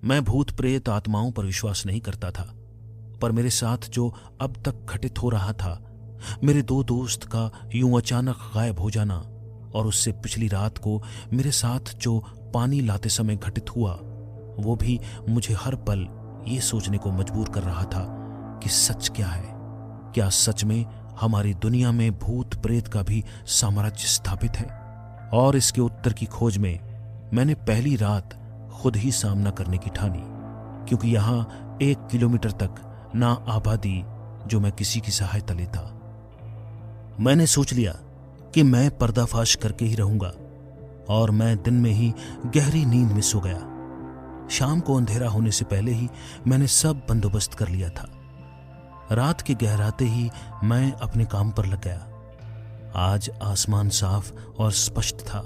मैं भूत प्रेत आत्माओं पर विश्वास नहीं करता था, पर मेरे साथ जो अब तक घटित हो रहा था, मेरे दो दोस्त का यूं अचानक गायब हो जाना और उससे पिछली रात को मेरे साथ जो पानी लाते समय घटित हुआ, वो भी मुझे हर पल ये सोचने को मजबूर कर रहा था कि सच क्या है। क्या सच में हमारी दुनिया में भूत प्रेत का भी साम्राज्य स्थापित है? और इसके उत्तर की खोज में मैंने पहली रात खुद ही सामना करने की ठानी, क्योंकि यहां 1 किलोमीटर तक ना आबादी जो मैं किसी की सहायता लेता। मैंने सोच लिया कि मैं पर्दाफाश करके ही रहूंगा और मैं दिन में ही गहरी नींद में सो गया। शाम को अंधेरा होने से पहले ही मैंने सब बंदोबस्त कर लिया था। रात के गहराते ही मैं अपने काम पर लग गया। आज आसमान साफ और स्पष्ट था।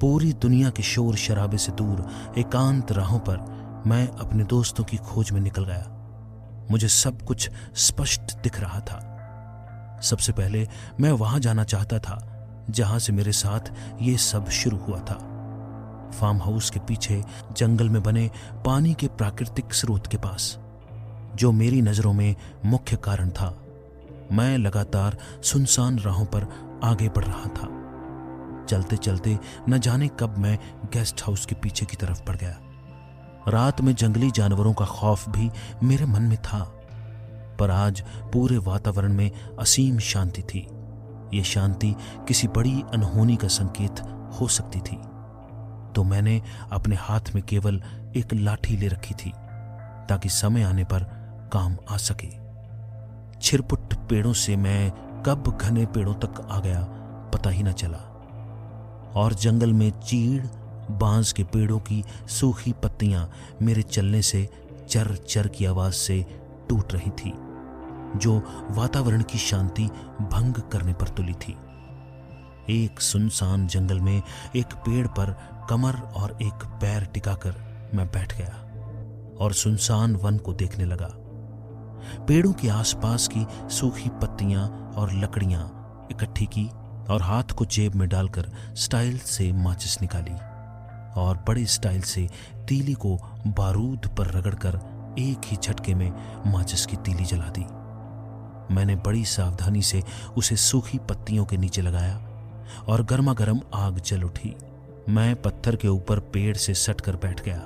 पूरी दुनिया के शोर शराबे से दूर एकांत राहों पर मैं अपने दोस्तों की खोज में निकल गया। मुझे सब कुछ स्पष्ट दिख रहा था। सबसे पहले मैं वहां जाना चाहता था जहां से मेरे साथ ये सब शुरू हुआ था। फार्म हाउस के पीछे जंगल में बने पानी के प्राकृतिक स्रोत के पास, जो मेरी नजरों में मुख्य कारण था। मैं लगातार सुनसान राहों पर आगे बढ़ रहा था। चलते चलते न जाने कब मैं गेस्ट हाउस के पीछे की तरफ बढ़ गया। रात में जंगली जानवरों का खौफ भी मेरे मन में था, पर आज पूरे वातावरण में असीम शांति थी। ये शांति किसी बड़ी अनहोनी का संकेत हो सकती थी। तो मैंने अपने हाथ में केवल एक लाठी ले रखी थी ताकि समय आने पर काम आ सके। छिरपुट पेड़ों से मैं कब घने पेड़ों तक आ गया पता ही न चला, और जंगल में चीड़ बांस के पेड़ों की सूखी पत्तियां मेरे चलने से चर चर की आवाज से टूट रही थी, जो वातावरण की शांति भंग करने पर तुली थी। एक सुनसान जंगल में एक पेड़ पर कमर और एक पैर टिकाकर मैं बैठ गया और सुनसान वन को देखने लगा। पेड़ों के आसपास की सूखी पत्तियां और लकड़ियां इकट्ठी की और हाथ को जेब में डालकर स्टाइल से माचिस निकाली और बड़े स्टाइल से तीली को बारूद पर रगड़कर एक ही झटके में माचिस की तीली जला दी। मैंने बड़ी सावधानी से उसे सूखी पत्तियों के नीचे लगाया और गर्मा गर्म आग जल उठी। मैं पत्थर के ऊपर पेड़ से सट कर बैठ गया।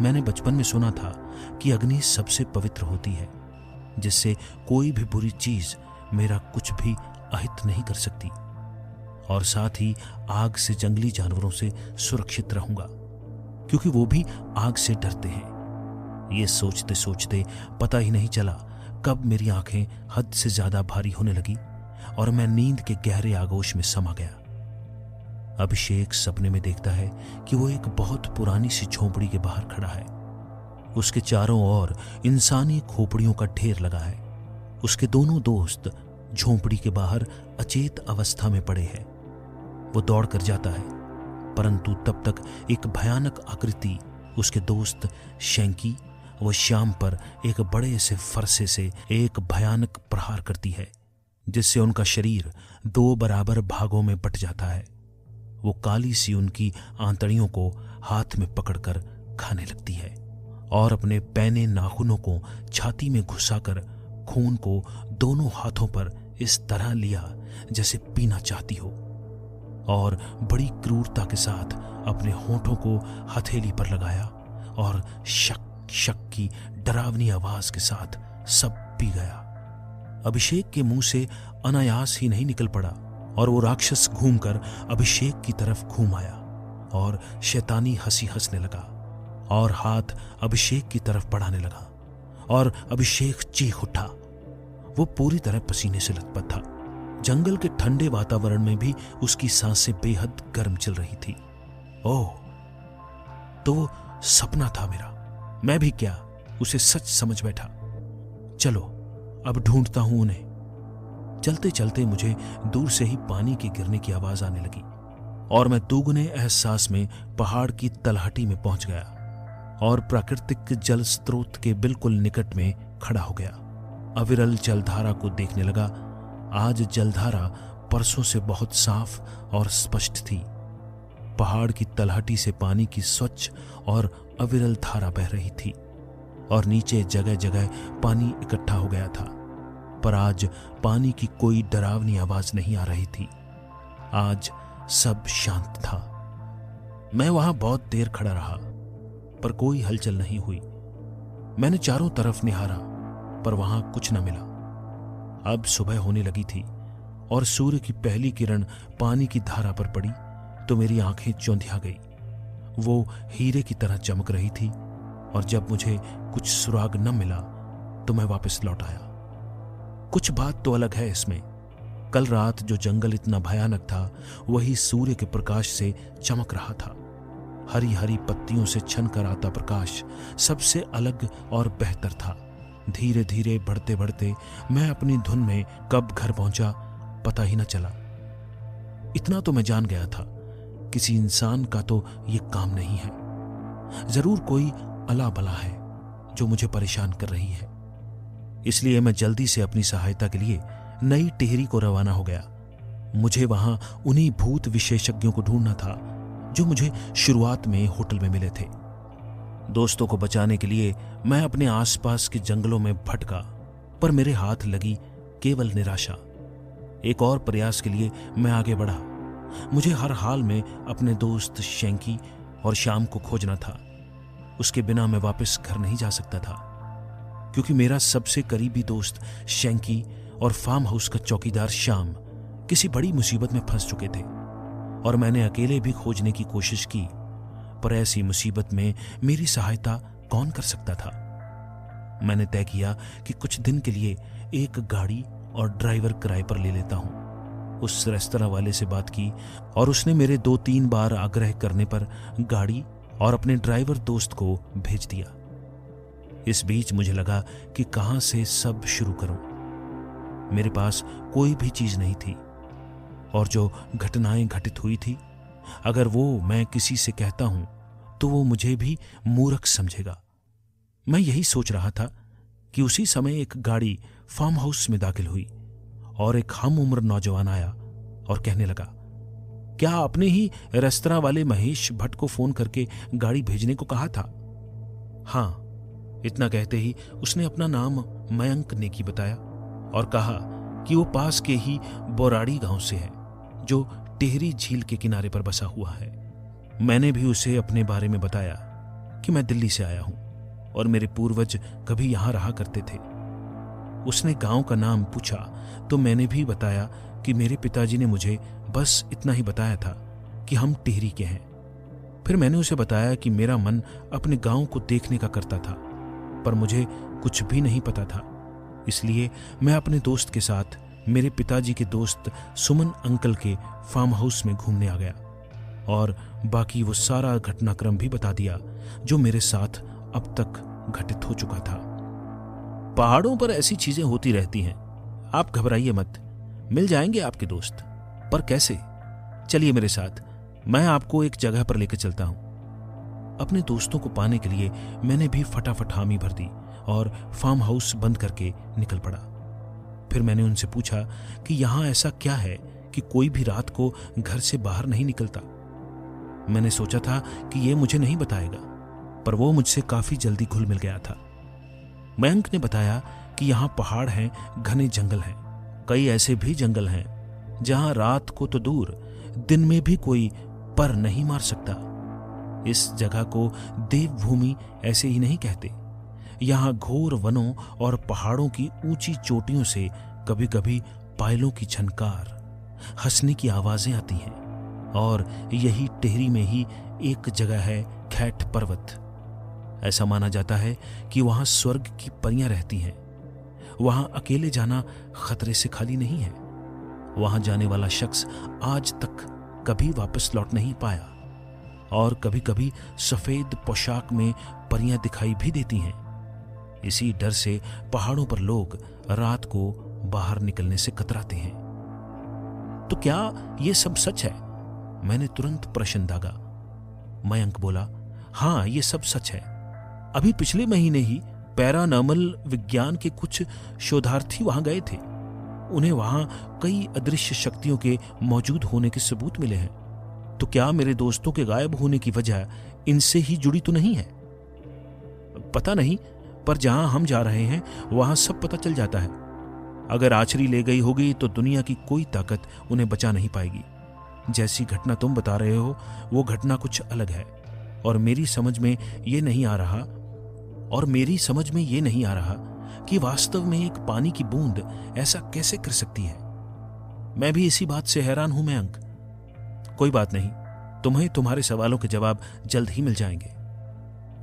मैंने बचपन में सुना था कि अग्नि सबसे पवित्र होती है, जिससे कोई भी बुरी चीज मेरा कुछ भी अहित नहीं कर सकती, और साथ ही आग से जंगली जानवरों से सुरक्षित रहूंगा, क्योंकि वो भी आग से डरते हैं। ये सोचते सोचते पता ही नहीं चला कब मेरी आंखें हद से ज्यादा भारी होने लगी और मैं नींद के गहरे आगोश में समा गया। अभिषेक सपने में देखता है कि वो एक बहुत पुरानी सी झोंपड़ी के बाहर खड़ा है। उसके चारों ओर इंसानी खोपड़ियों का ढेर लगा है। उसके दोनों दोस्त झोंपड़ी के बाहर अचेत अवस्था में पड़े हैं। वो दौड़ कर जाता है, परंतु तब तक एक भयानक आकृति उसके दोस्त शैंकी व श्याम पर एक बड़े से फरसे से एक भयानक प्रहार करती है, जिससे उनका शरीर 2 बराबर भागों में बट जाता है। वो काली सी उनकी आंतड़ियों को हाथ में पकड़कर खाने लगती है और अपने पैने नाखूनों को छाती में घुसाकर खून को दोनों हाथों पर इस तरह लिया जैसे पीना चाहती हो, और बड़ी क्रूरता के साथ अपने होठों को हथेली पर लगाया और शक शक की डरावनी आवाज के साथ सब पी गया। अभिषेक के मुंह से अनायास ही नहीं निकल पड़ा और वो राक्षस घूमकर अभिषेक की तरफ घूम आया और शैतानी हंसी हंसने लगा और हाथ अभिषेक की तरफ बढ़ाने लगा और अभिषेक चीख उठा। वो पूरी तरह पसीने से लथपथ था। जंगल के ठंडे वातावरण में भी उसकी सांसें बेहद गर्म चल रही थी। ओह, तो वो सपना था मेरा। मैं भी क्या, उसे सच समझ बैठा। चलो अब ढूंढता हूं उन्हें। चलते चलते मुझे दूर से ही पानी के गिरने की आवाज आने लगी और मैं दोगुने एहसास में पहाड़ की तलहटी में पहुंच गया और प्राकृतिक जल स्रोत के बिल्कुल निकट में खड़ा हो गया। अविरल जलधारा को देखने लगा। आज जलधारा परसों से बहुत साफ और स्पष्ट थी। पहाड़ की तलहटी से पानी की स्वच्छ और अविरल धारा बह रही थी और नीचे जगह जगह पानी इकट्ठा हो गया था। पर आज पानी की कोई डरावनी आवाज नहीं आ रही थी। आज सब शांत था। मैं वहां बहुत देर खड़ा रहा, पर कोई हलचल नहीं हुई। मैंने चारों तरफ निहारा, पर वहां कुछ न मिला। अब सुबह होने लगी थी और सूर्य की पहली किरण पानी की धारा पर पड़ी तो मेरी आंखें चौंधिया गई। वो हीरे की तरह चमक रही थी और जब मुझे कुछ सुराग न मिला तो मैं वापस लौट आया। कुछ बात तो अलग है इसमें। कल रात जो जंगल इतना भयानक था, वही सूर्य के प्रकाश से चमक रहा था। हरी हरी पत्तियों से छन कर आता प्रकाश सबसे अलग और बेहतर था। धीरे धीरे बढ़ते बढ़ते मैं अपनी धुन में कब घर पहुंचा पता ही न चला। इतना तो मैं जान गया था, किसी इंसान का तो ये काम नहीं है। जरूर कोई अला बला है जो मुझे परेशान कर रही है। इसलिए मैं जल्दी से अपनी सहायता के लिए नई टिहरी को रवाना हो गया। मुझे वहां उन्हीं भूत विशेषज्ञों को ढूंढना था जो मुझे शुरुआत में होटल में मिले थे। दोस्तों को बचाने के लिए मैं अपने आसपास के जंगलों में भटका, पर मेरे हाथ लगी केवल निराशा। एक और प्रयास के लिए मैं आगे बढ़ा। मुझे हर हाल में अपने दोस्त शैंकी और श्याम को खोजना था। उसके बिना मैं वापस घर नहीं जा सकता था, क्योंकि मेरा सबसे करीबी दोस्त शैंकी और फार्म हाउस का चौकीदार श्याम किसी बड़ी मुसीबत में फंस चुके थे और मैंने अकेले भी खोजने की कोशिश की, पर ऐसी मुसीबत में मेरी सहायता कौन कर सकता था। मैंने तय किया कि कुछ दिन के लिए एक गाड़ी और ड्राइवर किराए पर ले लेता हूं। उस रेस्तरां वाले से बात की और उसने मेरे 2-3 बार आग्रह करने पर गाड़ी और अपने ड्राइवर दोस्त को भेज दिया। इस बीच मुझे लगा कि कहां से सब शुरू करूं। मेरे पास कोई भी चीज नहीं थी और जो घटनाएं घटित हुई थी, अगर वो मैं किसी से कहता हूं तो वो मुझे भी मूर्ख समझेगा। मैं यही सोच रहा था कि उसी समय एक गाड़ी फार्म हाउस में दाखिल हुई और एक हम उम्र नौजवान आया और कहने लगा, क्या आपने ही रेस्तरां वाले महेश भट्ट को फोन करके गाड़ी भेजने को कहा था? हाँ। इतना कहते ही उसने अपना नाम मयंक नेकी बताया और कहा कि वो पास के ही बोराड़ी गांव से है, जो टिहरी झील के किनारे पर बसा हुआ है। मैंने भी उसे अपने बारे में बताया कि मैं दिल्ली से आया हूं और मेरे पूर्वज कभी यहां रहा करते थे। उसने गांव का नाम पूछा तो मैंने भी बताया कि मेरे पिताजी ने मुझे बस इतना ही बताया था कि हम टिहरी के हैं। फिर मैंने उसे बताया कि मेरा मन अपने गांव को देखने का करता था, पर मुझे कुछ भी नहीं पता था। इसलिए मैं अपने दोस्त के साथ मेरे पिताजी के दोस्त सुमन अंकल के फार्म हाउस में घूमने आ गया और बाकी वो सारा घटनाक्रम भी बता दिया जो मेरे साथ अब तक घटित हो चुका था। पहाड़ों पर ऐसी चीजें होती रहती हैं, आप घबराइए मत, मिल जाएंगे आपके दोस्त। पर कैसे? चलिए मेरे साथ, मैं आपको एक जगह पर लेकर चलता हूं। अपने दोस्तों को पाने के लिए मैंने भी फटाफट हामी भर दी और फार्म हाउस बंद करके निकल पड़ा। फिर मैंने उनसे पूछा कि यहां ऐसा क्या है कि कोई भी रात को घर से बाहर नहीं निकलता। मैंने सोचा था कि ये मुझे नहीं बताएगा, पर वो मुझसे काफी जल्दी घुल मिल गया था। मयंक ने बताया कि यहां पहाड़ हैं, घने जंगल हैं। कई ऐसे भी जंगल हैं जहां रात को तो दूर, दिन में भी कोई पर नहीं मार सकता। इस जगह को देवभूमि ऐसे ही नहीं कहते। यहां घोर वनों और पहाड़ों की ऊंची चोटियों से कभी कभी पायलों की झनकार, हंसने की आवाजें आती हैं। और यही टिहरी में ही एक जगह है खैट पर्वत। ऐसा माना जाता है कि वहां स्वर्ग की परियां रहती हैं। वहां अकेले जाना खतरे से खाली नहीं है। वहां जाने वाला शख्स आज तक कभी वापस लौट नहीं पाया और कभी कभी सफेद पोशाक में परियां दिखाई भी देती हैं। इसी डर से पहाड़ों पर लोग रात को बाहर निकलने से कतराते हैं। तो क्या ये सब सच है? मैंने तुरंत प्रश्न दागा। मयंक बोला, हाँ, ये सब सच है। अभी पिछले महीने ही पैरानॉर्मल विज्ञान के कुछ शोधार्थी वहां गए थे। उन्हें वहां कई अदृश्य शक्तियों के मौजूद होने के सबूत मिले हैं। तो क्या मेरे दोस्तों के गायब होने की वजह इनसे ही जुड़ी तो नहीं है? पता नहीं, पर जहां हम जा रहे हैं वहां सब पता चल जाता है। अगर आचरी ले गई होगी तो दुनिया की कोई ताकत उन्हें बचा नहीं पाएगी। जैसी घटना तुम बता रहे हो वो घटना कुछ अलग है, और मेरी समझ में ये नहीं आ रहा कि वास्तव में एक पानी की बूंद ऐसा कैसे कर सकती है। मैं भी इसी बात से हैरान हूं मयंक। कोई बात नहीं, तुम्हें तुम्हारे सवालों के जवाब जल्द ही मिल जाएंगे।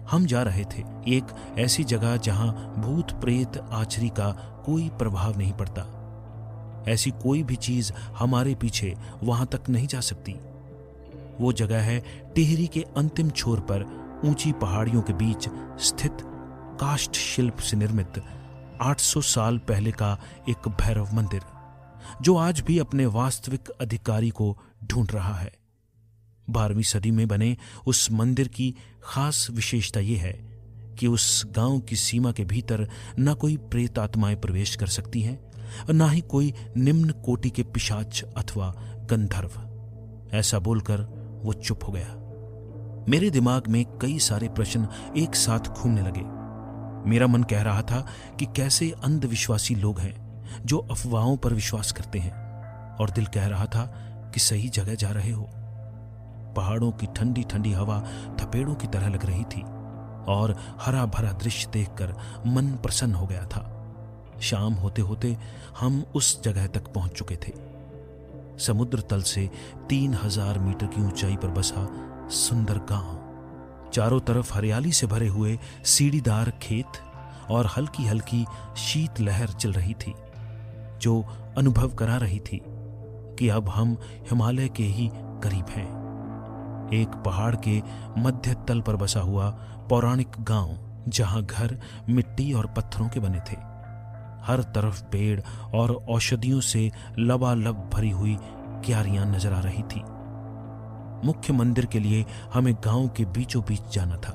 हम जा रहे थे एक ऐसी जगह जहां भूत प्रेत आचरी का कोई प्रभाव नहीं पड़ता। ऐसी कोई भी चीज हमारे पीछे वहां तक नहीं जा सकती। वो जगह है टिहरी के अंतिम छोर पर ऊंची पहाड़ियों के बीच स्थित काष्ठ शिल्प से निर्मित 800 साल पहले का एक भैरव मंदिर, जो आज भी अपने वास्तविक अधिकारी को ढूंढ रहा है। 12वीं सदी में बने उस मंदिर की खास विशेषता यह है कि उस गांव की सीमा के भीतर न कोई प्रेत आत्माएं प्रवेश कर सकती हैं और न ही कोई निम्न कोटि के पिशाच अथवा गंधर्व। ऐसा बोलकर वो चुप हो गया। मेरे दिमाग में कई सारे प्रश्न एक साथ घूमने लगे। मेरा मन कह रहा था कि कैसे अंधविश्वासी लोग हैं जो अफवाहों पर विश्वास करते हैं, और दिल कह रहा था कि सही जगह जा रहे हो। पहाड़ों की ठंडी ठंडी हवा थपेड़ों की तरह लग रही थी और हरा भरा दृश्य देखकर मन प्रसन्न हो गया था। शाम होते होते हम उस जगह तक पहुंच चुके थे। समुद्र तल से 3000 मीटर की ऊंचाई पर बसा सुंदर गांव, चारों तरफ हरियाली से भरे हुए सीढ़ीदार खेत और हल्की हल्की शीत लहर चल रही थी, जो अनुभव करा रही थी कि अब हम हिमालय के ही करीब हैं। एक पहाड़ के मध्य तल पर बसा हुआ पौराणिक गांव, जहां घर मिट्टी और पत्थरों के बने थे। हर तरफ पेड़ और औषधियों से लबालब भरी हुई क्यारियां नजर आ रही थी। मुख्य मंदिर के लिए हमें गांव के बीचों बीच जाना था,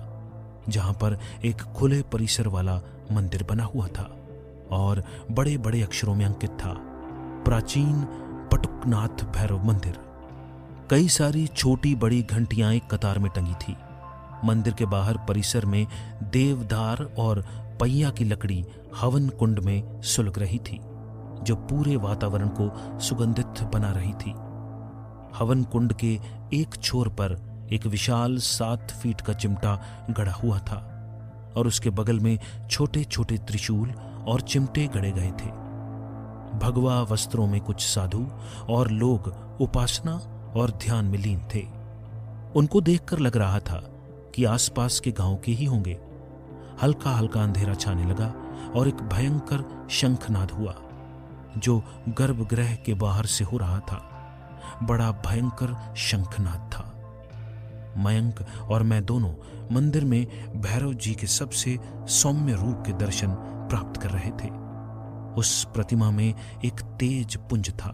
जहां पर एक खुले परिसर वाला मंदिर बना हुआ था और बड़े बड़े अक्षरों में अंकित था, प्राचीन पटुकनाथ भैरव मंदिर। कई सारी छोटी बड़ी घंटियां एक कतार में टंगी थी। मंदिर के बाहर परिसर में देवदार और पहिया की लकड़ी हवन कुंड में सुलग रही थी, जो पूरे वातावरण को सुगंधित बना रही थी। हवन कुंड के एक छोर पर एक विशाल 7 फीट का चिमटा गड़ा हुआ था और उसके बगल में छोटे छोटे त्रिशूल और चिमटे गड़े गए थे। भगवा वस्त्रों में कुछ साधु और लोग उपासना और ध्यान में लीन थे। उनको देखकर लग रहा था कि आसपास के गांव के ही होंगे। हल्का हल्का अंधेरा छाने लगा और एक भयंकर शंखनाद हुआ, जो गर्भगृह के बाहर से हो रहा था। बड़ा भयंकर शंखनाद था। मयंक और मैं दोनों मंदिर में भैरव जी के सबसे सौम्य रूप के दर्शन प्राप्त कर रहे थे। उस प्रतिमा में एक तेज पुंज था।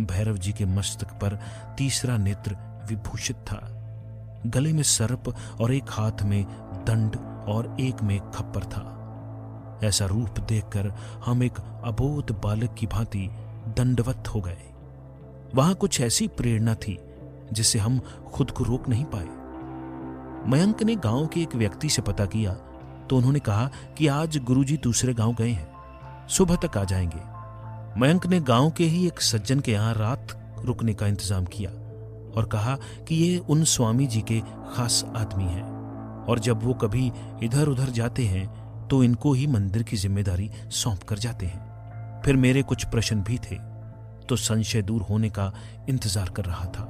भैरव जी के मस्तक पर तीसरा नेत्र विभूषित था। गले में सर्प और एक हाथ में दंड और एक में खप्पर था। ऐसा रूप देखकर हम एक अबोध बालक की भांति दंडवत हो गए। वहां कुछ ऐसी प्रेरणा थी जिसे हम खुद को रोक नहीं पाए। मयंक ने गांव के एक व्यक्ति से पता किया तो उन्होंने कहा कि आज गुरुजी दूसरे गांव गए हैं, सुबह तक आ जाएंगे। मयंक ने गांव के ही एक सज्जन के यहां रात रुकने का इंतजाम किया और कहा कि ये उन स्वामी जी के खास आदमी हैं और जब वो कभी इधर उधर जाते हैं तो इनको ही मंदिर की जिम्मेदारी सौंप कर जाते हैं। फिर मेरे कुछ प्रश्न भी थे तो संशय दूर होने का इंतजार कर रहा था।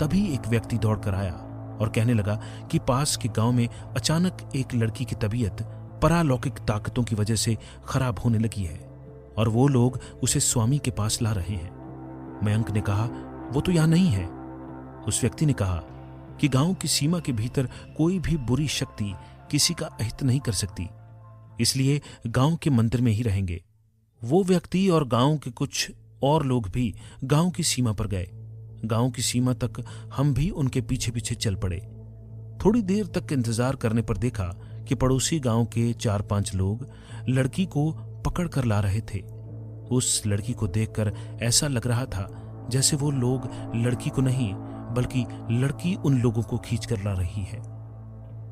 तभी एक व्यक्ति दौड़कर आया और कहने लगा कि पास के गांव में अचानक एक लड़की की तबीयत परालौकिक ताकतों की वजह से खराब होने लगी है और वो लोग उसे स्वामी के पास ला रहे हैं। मयंक ने कहा, वो तो यहां नहीं है। उस व्यक्ति ने कहा कि गांव की सीमा के भीतर कोई भी बुरी शक्ति किसी का अहित नहीं कर सकती, इसलिए गांव के मंदिर में ही रहेंगे। वो व्यक्ति और गांव के कुछ और लोग भी गांव की सीमा पर गए। गांव की सीमा तक हम भी उनके पीछे पीछे चल पड़े। थोड़ी देर तक इंतजार करने पर देखा कि पड़ोसी गांव के 4-5 लोग लड़की को पकड़ कर ला रहे थे। उस लड़की को देखकर ऐसा लग रहा था जैसे वो लोग लड़की को नहीं बल्कि लड़की उन लोगों को खींच कर ला रही है।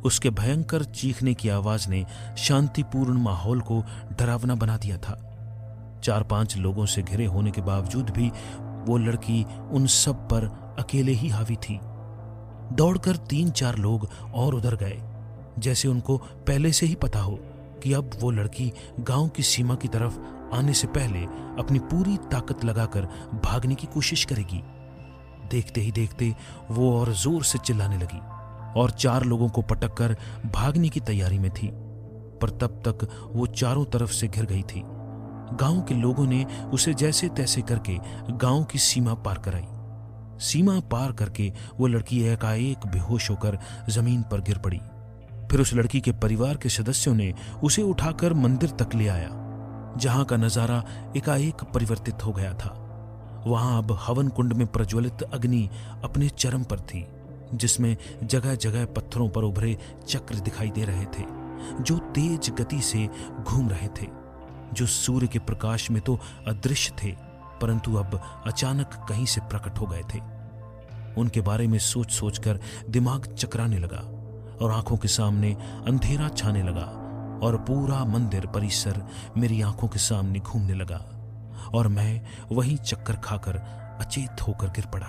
उसके भयंकर चीखने की आवाज ने शांतिपूर्ण माहौल को डरावना बना दिया था। 4-5 लोगों से घिरे होने के बावजूद भी वो लड़की उन सब पर अकेले ही हावी थी। दौड़कर 3-4 लोग और उधर गए, जैसे उनको पहले से ही पता हो कि अब वो लड़की गांव की सीमा की तरफ आने से पहले अपनी पूरी ताकत लगाकर भागने की कोशिश करेगी। देखते ही देखते वो और जोर से चिल्लाने लगी और 4 लोगों को पटककर भागने की तैयारी में थी, पर तब तक वो चारों तरफ से घिर गई थी। गांव के लोगों ने उसे जैसे तैसे करके गांव की सीमा पार कराई। सीमा पार करके वो लड़की एकाएक बेहोश होकर जमीन पर गिर पड़ी। फिर उस लड़की के परिवार के सदस्यों ने उसे उठाकर मंदिर तक ले आया, जहां का नजारा एकाएक परिवर्तित हो गया था। वहां अब हवन कुंड में प्रज्वलित अग्नि अपने चरम पर थी, जिसमें जगह जगह पत्थरों पर उभरे चक्र दिखाई दे रहे थे, जो तेज गति से घूम रहे थे, जो सूर्य के प्रकाश में तो अदृश्य थे, परंतु अब अचानक कहीं से प्रकट हो गए थे। उनके बारे में सोच सोचकर दिमाग चकराने लगा और आंखों के सामने अंधेरा छाने लगा और पूरा मंदिर परिसर मेरी आंखों के सामने घूमने लगा और मैं वहीं चक्कर खाकर अचेत होकर गिर पड़ा।